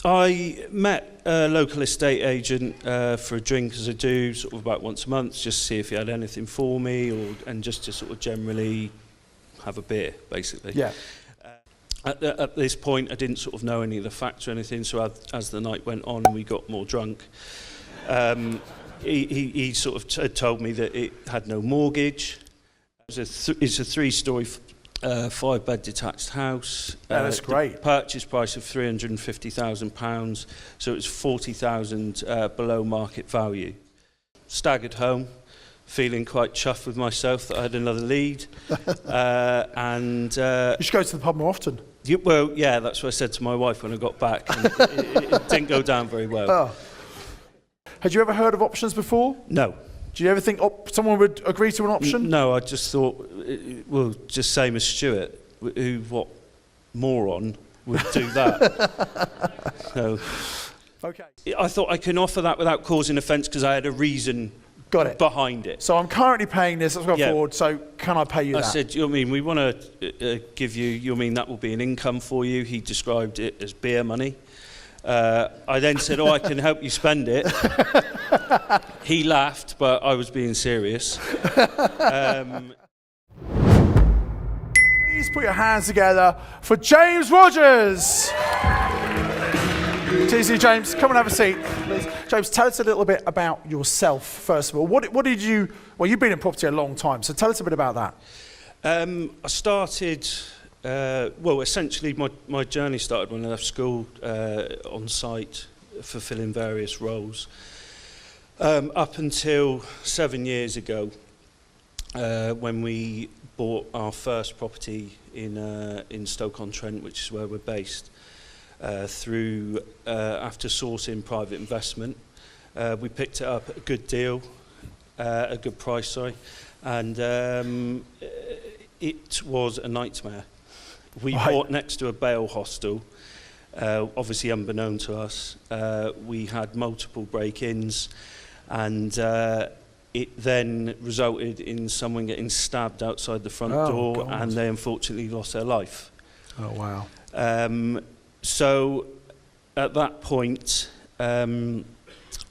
I met a local estate agent for a drink, as I do, sort of about once a month, just to see if he had anything for me, and just to sort of generally have a beer, basically. Yeah. At this point, I didn't sort of know any of the facts or anything, so as the night went on and we got more drunk, he sort of told me that it had no mortgage. It's a 3-storey, 5-bed detached house. That's great. The purchase price of £350,000, so it was $40,000 below market value. Staggered home, feeling quite chuffed with myself that I had another lead. You should go to the pub more often. Well, yeah, that's what I said to my wife when I got back. And it didn't go down very well. Oh. Had you ever heard of options before? No. Do you ever think someone would agree to an option? No, I just thought, well, just same as Stuart, what moron would do that? So, okay. I thought I can offer that without causing offence because I had a reason behind it. So I'm currently paying this, let's go forward, so can I pay you that? I said, you know what I mean, we want to give you, you know what I mean, that will be an income for you. He described it as beer money. I then said, I can help you spend it. He laughed, but I was being serious. Please put your hands together for James Rogers. TC James, come and have a seat, please. James, tell us a little bit about yourself, first of all. What did you, well, you've been in property a long time, so tell us a bit about that. I started, well, essentially my journey started when I left school on site, fulfilling various roles. Up until 7 years ago, when we bought our first property in Stoke-on-Trent, which is where we're based. Through after sourcing private investment, we picked it up at a good deal, a good price, sorry, and it was a nightmare. We bought next to a bail hostel, obviously unbeknown to us. We had multiple break-ins, and it then resulted in someone getting stabbed outside the front door, and they unfortunately lost their life. Oh wow. So at that point,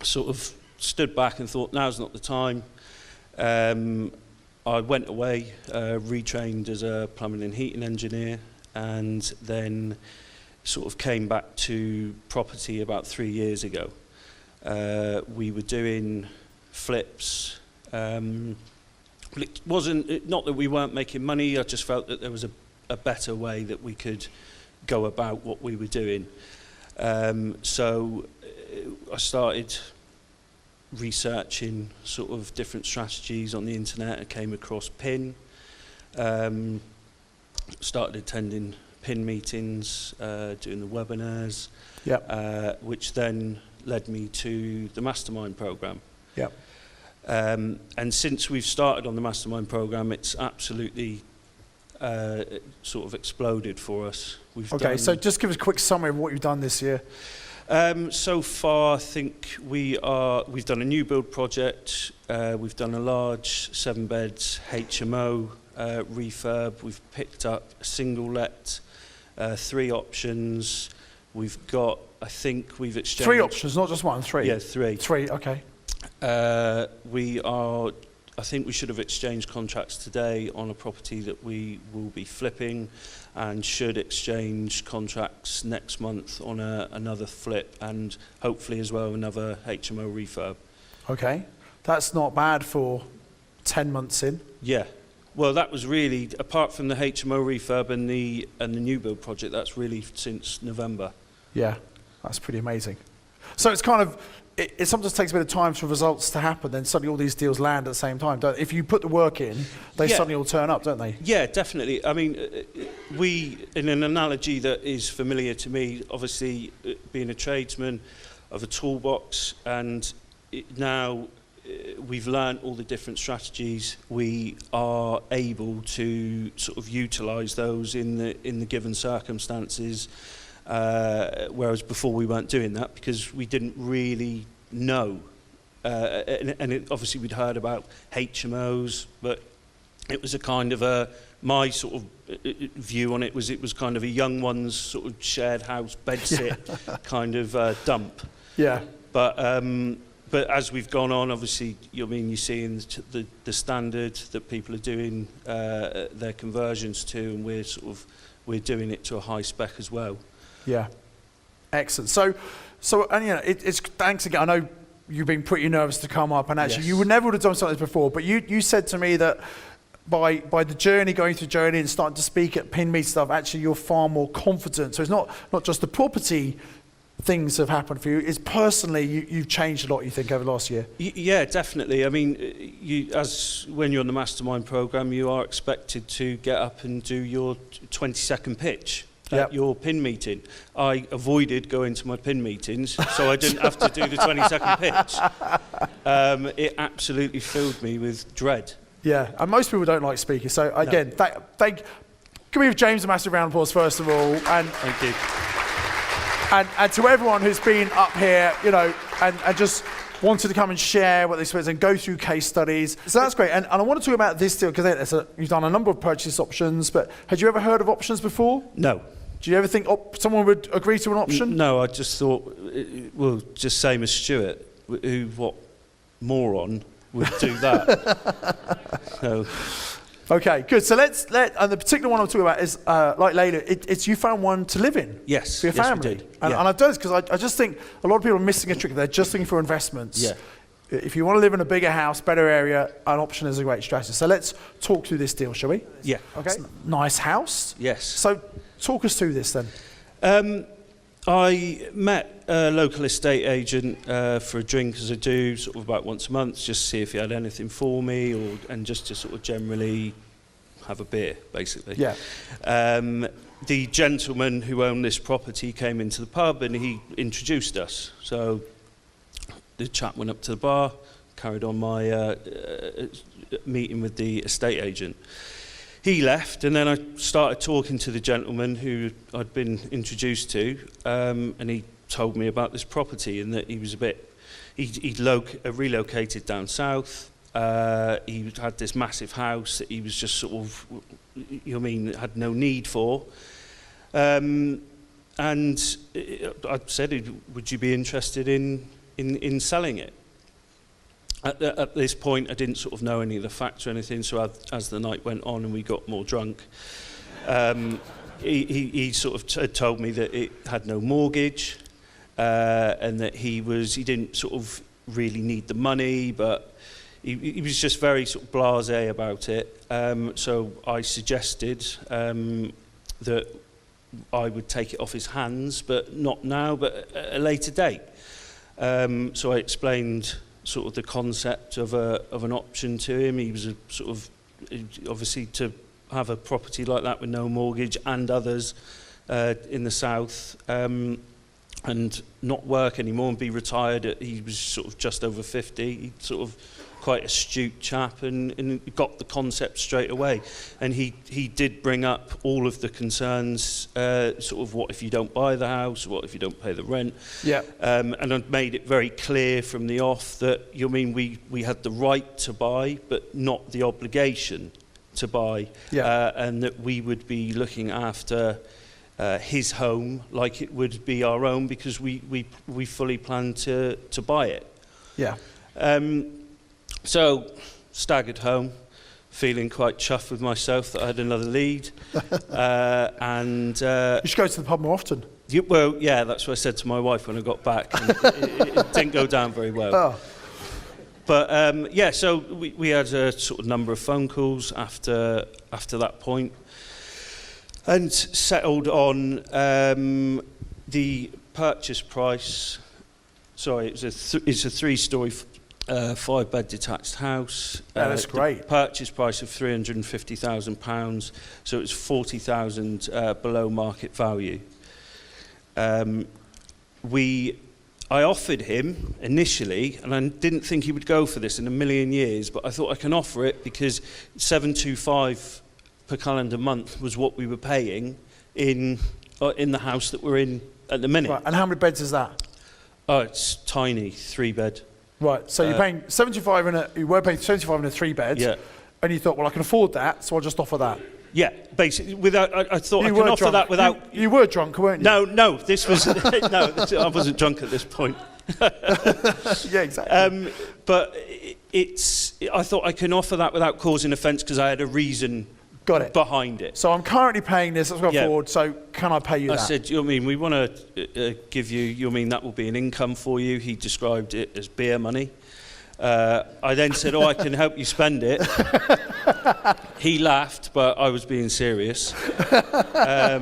sort of stood back and thought, now's not the time. I went away, retrained as a plumbing and heating engineer, and then sort of came back to property about 3 years ago. We were doing flips. It wasn't, not that we weren't making money, I just felt that there was a better way that we could go about what we were doing. So I started researching sort of different strategies on the internet. I came across PIN, started attending PIN meetings, doing the webinars, which then led me to the Mastermind Programme. And since we've started on the Mastermind Programme, it's absolutely sort of exploded for us. So just give us a quick summary of what you've done this year. So far, I think we've done a new build project, we've done a large 7-bed HMO refurb, we've picked up a single let, 3 options, we've got, I think we've exchanged... 3 options, not just 1, 3? Yeah, 3. 3, okay. I think we should have exchanged contracts today on a property that we will be flipping, and should exchange contracts next month on another flip, and hopefully as well another HMO refurb. Okay, that's not bad for 10 months in. Yeah, well that was really, apart from the HMO refurb and the new build project, that's really since November. Yeah, that's pretty amazing. So it's kind of, it sometimes takes a bit of time for results to happen, then suddenly all these deals land at the same time. If you put the work in, they suddenly all turn up, don't they? Yeah, definitely. I mean, in an analogy that is familiar to me, obviously being a tradesman of a toolbox, and now we've learned all the different strategies, we are able to sort of utilise those in the given circumstances. Whereas before we weren't doing that because we didn't really know, obviously we'd heard about HMOs, but it was a kind of a my sort of view on it was kind of a young one's sort of shared house bedsit kind of dump. Yeah. But as we've gone on, obviously, you're seeing the standard that people are doing their conversions to, and we're doing it to a high spec as well. Yeah. Excellent. So and it's thanks again. I know you've been pretty nervous to come up, and actually you would never have done something like this before, but you said to me that by the journey, going through the journey and starting to speak at pin meet stuff, actually you're far more confident. So it's not just the property things have happened for you, it's personally you've changed a lot, you think, over the last year? Yeah, definitely. I mean, when you're on the Mastermind Programme, you are expected to get up and do your 20-second pitch at your pin meeting. I avoided going to my pin meetings, so I didn't have to do the 20-second pitch. It absolutely filled me with dread. Yeah, and most people don't like speakers. So again, can we give James a massive round of applause first of all? And thank you. And to everyone who's been up here, and just wanted to come and share what they experience and go through case studies. So that's great. And I want to talk about this deal, because you've done a number of purchase options, but had you ever heard of options before? No. Do you ever think someone would agree to an option? No, I just thought, well, just same as Stuart, what moron would do that. So. Okay, good. So and the particular one I'm talking about is, like later, it's you found one to live in. Yes. For your family. We did. And I've done this because I just think a lot of people are missing a trick. They're just looking for investments. Yeah. If you want to live in a bigger house, better area, an option is a great strategy. So let's talk through this deal, shall we? Yeah. Okay. Nice house. Yes. So talk us through this then. I met a local estate agent for a drink, as I do, sort of about once a month, just to see if he had anything for me, and just to sort of generally have a beer, basically. Yeah. The gentleman who owned this property came into the pub and he introduced us. So the chap went up to the bar, carried on my meeting with the estate agent. He left, and then I started talking to the gentleman who I'd been introduced to, and he told me about this property and that he was he'd relocated down south. He had this massive house that he was just sort of, had no need for. And I said, would you be interested in selling it? At this point, I didn't sort of know any of the facts or anything, so as the night went on and we got more drunk, he sort of had told me that it had no mortgage, and that he didn't sort of really need the money, but he was just very sort of blasé about it. So I suggested that I would take it off his hands, but not now, but at a later date. So I explained sort of the concept of an option to him. He was obviously to have a property like that with no mortgage and others in the south, and not work anymore and be retired. He was sort of just over 50. He sort of quite astute chap and got the concept straight away. And he did bring up all of the concerns, sort of what if you don't buy the house, what if you don't pay the rent. Yeah. And I made it very clear from the off that we had the right to buy, but not the obligation to buy. Yeah. And that we would be looking after his home like it would be our own, because we fully plan to buy it. Yeah. So, staggered home, feeling quite chuffed with myself that I had another lead. You should go to the pub more often. Well, yeah, that's what I said to my wife when I got back. And it didn't go down very well. Oh. But, so we had a sort of number of phone calls after that point, and settled on the purchase price. Sorry, it's a 3-storey 5-bed detached house. That's great. The purchase price of £350,000, so it's 40,000 below market value. I offered him initially, and I didn't think he would go for this in a million years, but I thought I can offer it because 725 per calendar month was what we were paying in the house that we're in at the minute. Right. And how many beds is that? Oh, it's tiny, 3-bed. Right, so you're paying 75 you were paying 75 in a 3-bed, yeah, and you thought, well, I can afford that, so I'll just offer that. Yeah, basically, without I thought I You can were offer drunk. that without. You were drunk, weren't you? No, this was I wasn't drunk at this point. Yeah, exactly. But I thought I can offer that without causing offence because I had a reason. Got it. Behind it. So I'm currently paying this. Let's go Yeah. forward. So can I pay you I that? said, you know what I mean, we want to give you, you know what I mean, that will be an income for you. He described it as beer money. I then said, oh, I can help you spend it. He laughed, but I was being serious. I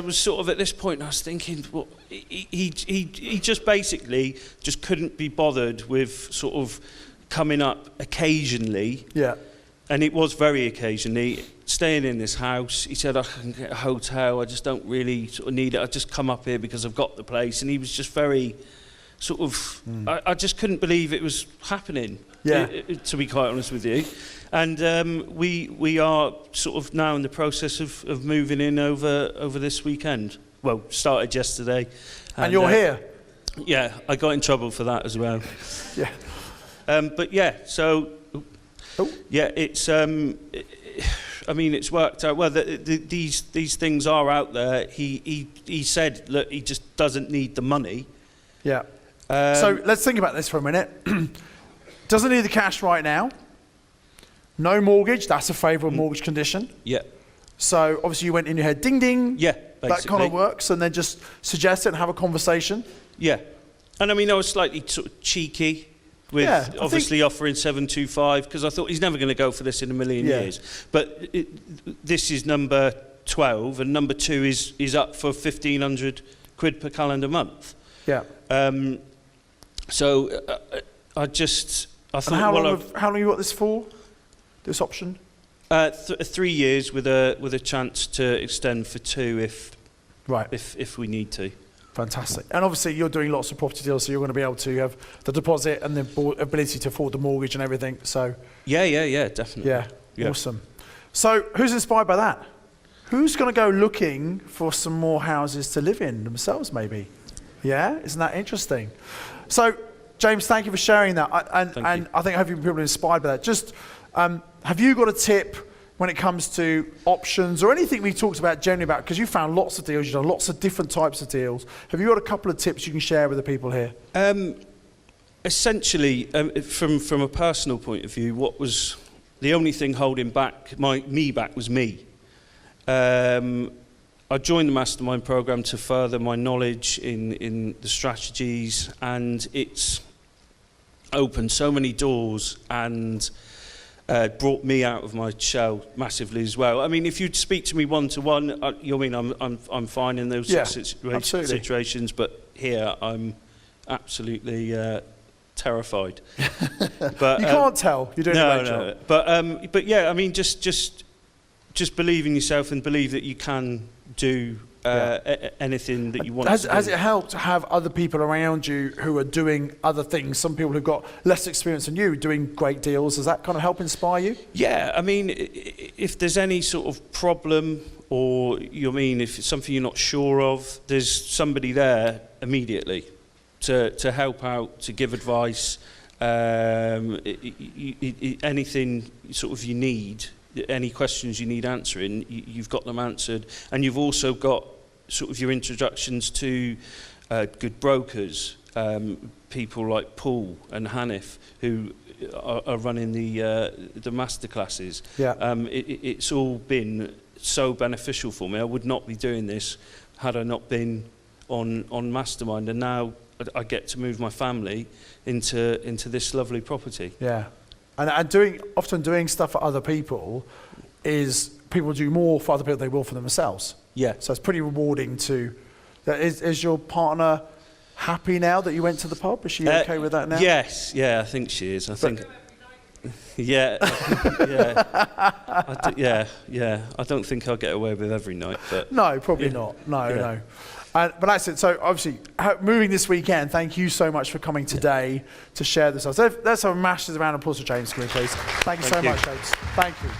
was sort of at this point, I was thinking, well, he just basically just couldn't be bothered with sort of coming up occasionally. Yeah. And it was very occasionally, staying in this house. He said, I can get a hotel, I just don't really sort of need it. I just come up here because I've got the place. And he was just very sort of, I just couldn't believe it was happening, to be quite honest with you. And we are sort of now in the process of moving in over this weekend. Well, started yesterday. And you're here? Yeah, I got in trouble for that as well. Yeah. But yeah, so yeah, it's. I mean, it's worked out well. These things are out there. He said, look, he just doesn't need the money. Yeah. So let's think about this for a minute. Doesn't need the cash right now. No mortgage. That's a favourable mortgage condition. Yeah. So obviously you went in your head, ding ding. Yeah. That Basically. kind of works, and then just suggest it and have a conversation. Yeah. And I mean, I was slightly sort of cheeky with obviously offering 725 because I thought he's never going to go for this in a million years. But this is number 12, and number 2 is up for 1,500 quid per calendar month. Yeah. So I thought. And how long you got this for? This option? 3 years with a chance to extend for 2 if we need to. Fantastic. And obviously you're doing lots of property deals, so you're going to be able to have the deposit and the ability to afford the mortgage and everything. So yeah, definitely. Yeah. Awesome. So who's inspired by that? Who's going to go looking for some more houses to live in themselves, maybe? Yeah, isn't that interesting? So James, thank you for sharing that. And I think hopefully people are inspired by that. Just have you got a tip when it comes to options or anything we talked about generally about, because you found lots of deals, you've done lots of different types of deals. Have you got a couple of tips you can share with the people here? Essentially, from a personal point of view, what was the only thing holding me back was me. I joined the Mastermind Programme to further my knowledge in the strategies, and it's opened so many doors and brought me out of my shell massively as well. I mean, if you'd speak to me one-to-one, you know what I mean, I'm fine in those situations, but here I'm absolutely terrified. But you can't tell. You're doing a great job. But yeah, I mean, just believe in yourself and believe that you can do anything that you want to do. Has it helped to have other people around you who are doing other things? Some people who've got less experience than you doing great deals. Does that kind of help inspire you? Yeah, I mean, if there's any sort of problem or, you know what I mean, if it's something you're not sure of, there's somebody there immediately to help out, to give advice, anything sort of you need. Any questions you need answering, you've got them answered, and you've also got sort of your introductions to good brokers, people like Paul and Hanif who are running the masterclasses. Yeah. It's all been so beneficial for me. I would not be doing this had I not been on Mastermind, and now I get to move my family into this lovely property. Yeah. And often doing stuff for other people is people do more for other people than they will for themselves. Yeah. So it's pretty rewarding to. Is your partner happy now that you went to the pub? Is she okay with that now? Yes. Yeah, I think she is. I think. Yeah. Yeah. I don't think I'll get away with every night, but. No, probably not. No. But that's it. So obviously, moving this weekend, thank you so much for coming today to share this. Let's have a massive round of applause for James, please. Thank you so much, James. Thank you.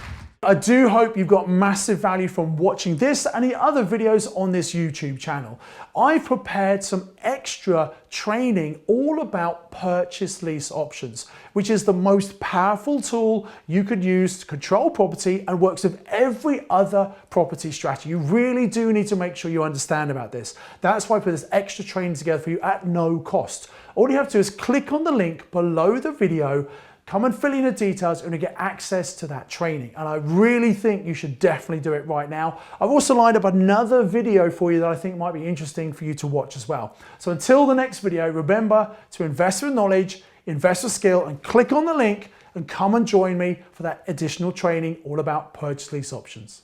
I do hope you've got massive value from watching this and the other videos on this YouTube channel. I've prepared some extra training all about purchase lease options, which is the most powerful tool you could use to control property and works with every other property strategy. You really do need to make sure you understand about this. That's why I put this extra training together for you at no cost. All you have to do is click on the link below the video, come and fill in the details and you get access to that training. And I really think you should definitely do it right now. I've also lined up another video for you that I think might be interesting for you to watch as well. So until the next video, remember to invest with knowledge, invest with skill, and click on the link and come and join me for that additional training all about purchase lease options.